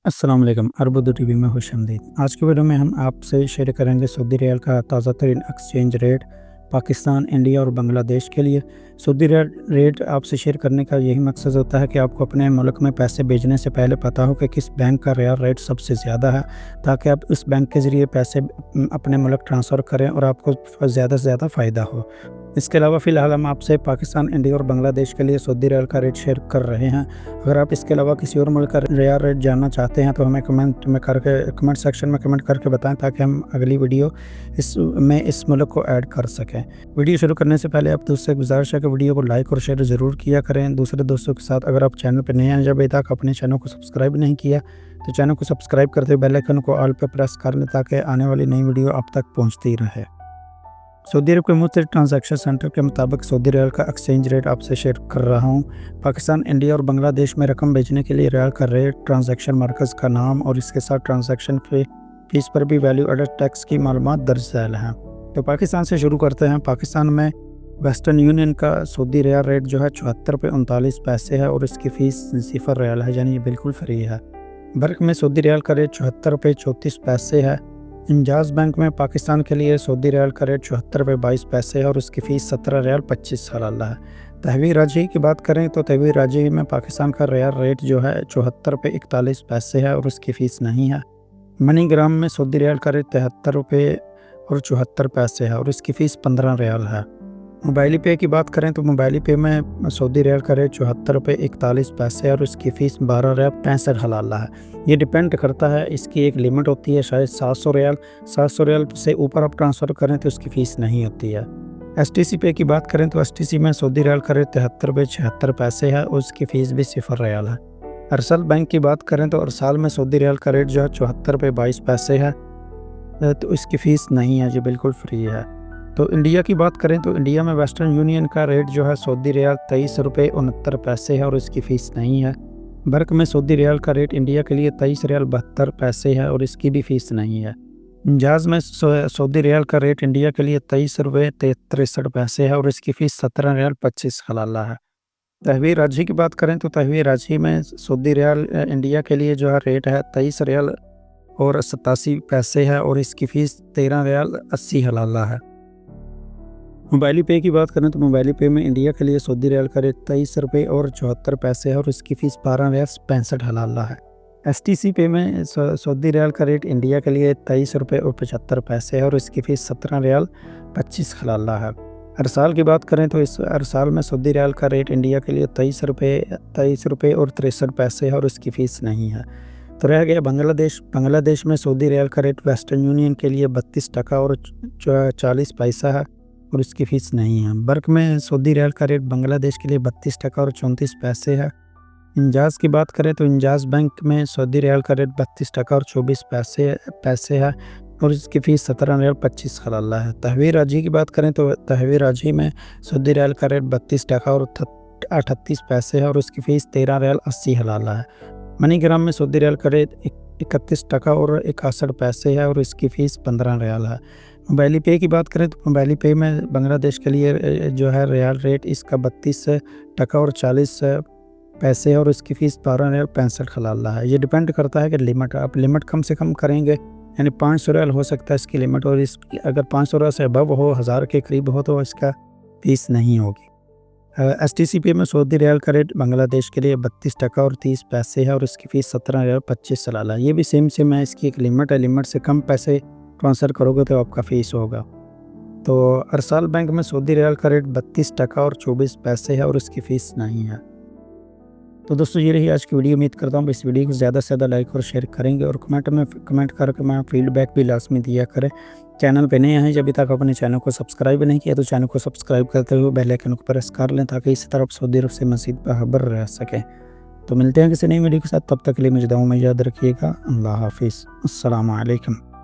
अस्सलाम वालेकुम। अरबुद्दू टीवी में खुशामदीद। आज की वीडियो में हम आपसे शेयर करेंगे सऊदी रियाल का ताज़ा तरीन एक्सचेंज रेट पाकिस्तान, इंडिया और बांग्लादेश के लिए। सऊदी रियाल रेट आपसे शेयर करने का यही मकसद होता है कि आपको अपने मुल्क में पैसे भेजने से पहले पता हो कि किस बैंक का रियाल रेट सबसे ज़्यादा है, ताकि आप इस बैंक के ज़रिए पैसे अपने मुल्क ट्रांसफ़र करें और आपको ज़्यादा से ज़्यादा फ़ायदा हो। इसके अलावा फ़िलहाल हम आपसे पाकिस्तान, इंडिया और बांग्लादेश के लिए सऊदी रियाल का रेट शेयर कर रहे हैं। अगर आप इसके अलावा किसी और मुल्क का रियाल रेट जानना चाहते हैं तो हमें कमेंट सेक्शन में कमेंट करके बताएं, ताकि हम अगली वीडियो इस मुल्क को ऐड कर सकें। वीडियो शुरू करने से पहले आप दोस्तों से गुजारिश है कि वीडियो को लाइक और शेयर ज़रूर किया करें दूसरे दोस्तों के साथ। अगर आप चैनल पर नए हैं, जब अभी तक अपने चैनल को सब्सक्राइब नहीं किया तो चैनल को सब्सक्राइब करते हुए बेल आइकन को ऑल पे प्रेस कर लें, ताकि आने वाली नई वीडियो आप तक पहुँचती रहे। सऊदी अरब के मुख्तलिफ ट्रांजैक्शन सेंटर के मुताबिक सऊदी रियाल का एक्सचेंज रेट आपसे शेयर कर रहा हूँ। पाकिस्तान, इंडिया और बांग्लादेश में रकम भेजने के लिए रियाल का रेट, ट्रांजैक्शन मरकज़ का नाम और इसके साथ ट्रांजैक्शन फीस पर भी वैल्यू एडेड टैक्स की मालूमात दर्ज झैल हैं। तो पाकिस्तान से शुरू करते हैं। पाकिस्तान में वेस्टर्न यूनियन का सऊदी रियाल रेट जो है 74 रुपये 39 पैसे है और इसकी फ़ीस 0 रियाल है, यानी ये बिल्कुल फ्री है। बर्क में सऊदी रियाल का रेट 74 रुपये 34 पैसे है। इंजाज़ बैंक में पाकिस्तान के लिए सऊदी रियाल का रेट 74 रुपये 22 पैसे है और उसकी फ़ीस 17 रियाल 25 हलाला है। तहवील राजी की बात करें तो तहवील राजी में पाकिस्तान का रियाल रेट जो है 74 रुपये 41 पैसे है और उसकी फ़ीस नहीं है। मनीग्राम में सऊदी रियाल का रेट 73 रुपये और 74 पैसे है और इसकी फ़ीस 15 रियाल है। मोबाइल पे की बात करें तो मोबाइल पे में सऊदी रियाल का रेट 74 रुपये 41 पैसे है और इसकी फ़ीस 12 रियाल 65 हलाला है। ये डिपेंड करता है, इसकी एक लिमिट होती है शायद 700 रियाल से ऊपर आप ट्रांसफ़र करें तो इसकी फ़ीस नहीं होती है। STC पे की बात करें तो STC में सऊदी रियाल का रेट 73 रुपये 76 पैसे है और उसकी फ़ीस भी 0 रियाल है। अरसल बैंक की बात करें तो अरसाल में सऊदी रियाल का रेट जो है 74 रुपये 22 पैसे है, तो इसकी फ़ीस नहीं है, जो बिल्कुल फ्री है। तो इंडिया की बात करें तो इंडिया में वेस्टर्न यूनियन का रेट जो है सऊदी रियाल 23 रुपये 69 पैसे है और इसकी फ़ीस नहीं है। बर्क में सऊदी रियाल का रेट इंडिया के लिए 23 रियाल 72 पैसे है और इसकी भी फ़ीस नहीं है। इंजाज़ में सऊदी रियाल का रेट इंडिया के लिए 23 रुपये 63 पैसे है और इसकी फ़ीस 17 रियाल 25 हलाला है। तहवील राजी की बात करें तो तहवील राजी में सऊदी रियाल इंडिया के लिए जो है रेट है 23 रियाल और 87 पैसे है और इसकी फ़ीस 13 रियाल 80 हलाला है। मोबाइल पे की बात करें तो मोबाइल पे में इंडिया के लिए सऊदी रियाल का रेट 23 रुपये और 74 पैसे है और इसकी फ़ीस 12 रियाल 65 हलाला है। STC पे में सऊदी रियाल का रेट इंडिया के लिए 23 रुपये और 75 पैसे है और इसकी फ़ीस 17 रियाल 25 हलाला है। अरसाल की बात करें तो इस अरसाल में सऊदी रियाल का रेट इंडिया के लिए 23 रुपये और 63 पैसे है और इसकी फ़ीस नहीं है। तो रह गया बांग्लादेश में सऊदी रियाल का रेट वेस्टर्न यूनियन के लिए 32 टका और 40 पैसा है और इसकी फ़ीस नहीं है। बर्क में सऊदी रियाल का रेट बांग्लादेश के लिए 32 टका और 34 पैसे है। इंजाज़ की बात करें तो इंजाज़ बैंक में सऊदी रियाल का रेट 32 टका और 24 पैसे है और इसकी फ़ीस 17 रियाल 25 हलाला है। तहवील राजी की बात करें तो तहवील राजी में सऊदी रियाल का रेट 32 टका और 38 पैसे है और उसकी फ़ीस 13 रियाल 80 हलाला है। मनीग्राम में सऊदी रियाल का रेट 31 टका और 61 पैसे है और इसकी फ़ीस 15 रियाल है। मोबाइल पे की बात करें तो मोबाइल पे में बांग्लादेश के लिए जो है रियाल रेट इसका 32 टका और 40 पैसे है और इसकी फ़ीस 12 रियाल 65 हलाला है। ये डिपेंड करता है कि आप लिमिट कम से कम करेंगे, यानी 500 रियाल हो सकता है इसकी लिमिट, और इसकी अगर 500 रियाल से अबव हो, 1000 के करीब हो, तो इसका फ़ीस नहीं होगी। STC पे में सऊदी रियाल का रेट बांग्लादेश के लिए 32 टका और 30 पैसे है और इसकी फ़ीस 17 रियाल 25 हलाला है। ये भी सेम है, इसकी एक लिमिट है, लिमिट से कम पैसे ट्रांसफ़र करोगे तो आपका फ़ीस होगा। तो अरसाल बैंक में सऊदी रियाल का रेट 32 टका और 24 पैसे है और इसकी फ़ीस नहीं है। तो दोस्तों ये रही आज की वीडियो। उम्मीद करता हूँ इस वीडियो को ज़्यादा से ज़्यादा लाइक और शेयर करेंगे और कमेंट करके मैं फीडबैक भी लाजमी दिया करें। चैनल पे नए हैं, जब अभी तक अपने चैनल को सब्सक्राइब नहीं किया तो चैनल को सब्सक्राइब करते हुए बेल आइकन को प्रेस कर लें, ताकि इसी तरफ सऊदी अरब से मज़ीद बाखबर रह सकें। तो मिलते हैं किसी नई वीडियो के साथ, तब तक के लिए मुझे दुआओं में याद रखिएगा। अल्लाह हाफिज़। अस्सलाम वालेकुम।